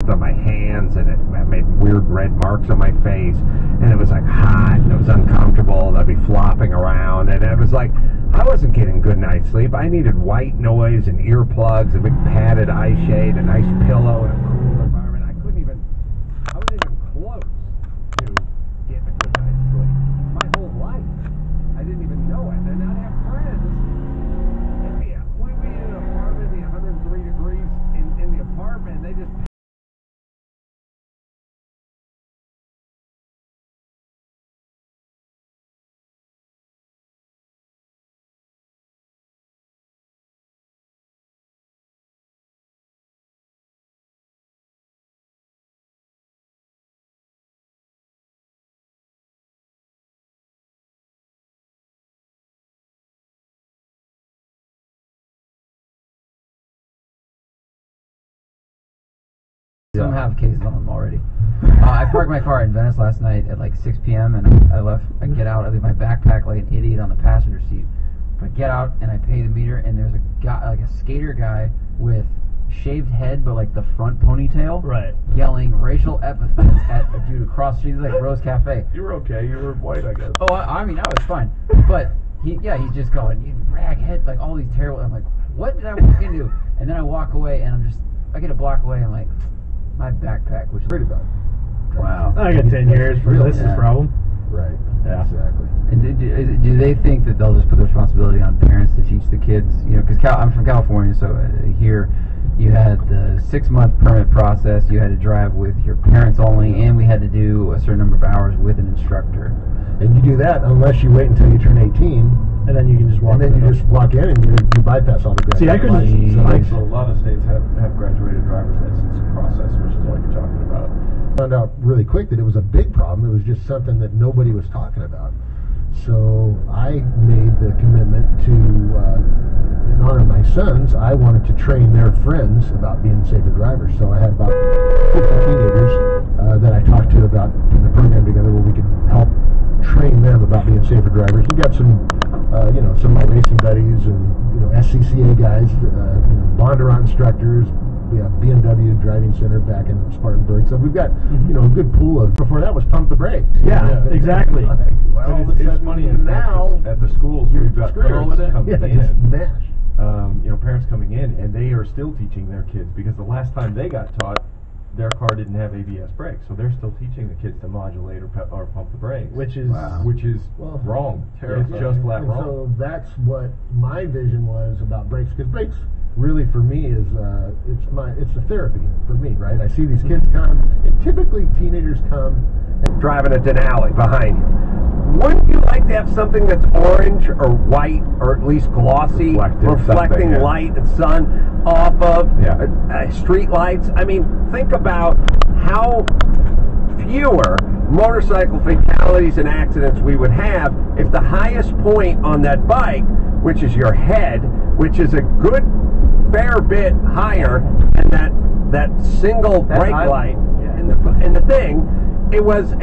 slipped on my hands, and it made weird red marks on my face, and it was like hot, and it was uncomfortable, and I'd be flopping around, and it was like, I wasn't getting good night's sleep. I needed white noise and earplugs, a big padded eye shade, a nice pillow, and a cool environment. I wasn't even close to getting a good night's sleep. My whole life, I didn't even know it, and I'd have friends. We'd be in an apartment, it'd be 103 degrees in the apartment, and they just Some have cases on them already. I parked my car in Venice last night at like 6 p.m. and I get out, I leave my backpack like an idiot on the passenger seat. But I get out and I pay the meter, and there's a guy, like a skater guy with shaved head but like the front ponytail, right, yelling racial epithets at a dude across the street. He's like Rose Cafe. You were okay. You were white, I guess. Oh, I mean, I was fine. But he's just going, you raghead, like all these terrible. I'm like, what did I walk into? And then I walk away, and I get a block away, and I'm like, my backpack, which is worried about. Wow. I got 10 years for this problem. Right. Yeah. Exactly. And do they think that they'll just put the responsibility on parents to teach the kids? You know, because I'm from California, so here you had the 6-month permit process. You had to drive with your parents only, and we had to do a certain number of hours with an instructor. And you do that unless you wait until you turn 18. And then you can just walk in. And then you just walk in and you bypass all the graduation. See, I couldn't. So a lot of states have graduated driver's license process, which is what you're talking about. Found out really quick that it was a big problem. It was just something that nobody was talking about. So I made the commitment to, in honor of my sons, I wanted to train their friends about being safer drivers. So I had about 50 teenagers that I talked to about putting a program together where we could help train them about being safer drivers. We got some, some of my racing buddies and SCCA guys, Bondurant instructors. We have BMW Driving Center back in Spartanburg. So we've got a good pool of. Before that was pump the brakes. Yeah, exactly. Well, it's funny now at the schools we've got parents coming in. Smash. Parents coming in, and they are still teaching their kids, because the last time they got taught, their car didn't have ABS brakes, so they're still teaching the kids to modulate or pump the brakes, which is wrong. Terrible. It's just flat wrong. So that's what my vision was about brakes, because brakes really for me is it's a therapy for me, right? I see these kids come, and typically teenagers come and driving a Denali behind you. Wouldn't you like to have something that's orange or white or at least glossy, reflecting light and sun off of street lights? I mean, think about how fewer motorcycle fatalities and accidents we would have if the highest point on that bike, which is your head, which is a good fair bit higher, and that single brake light in the thing, it was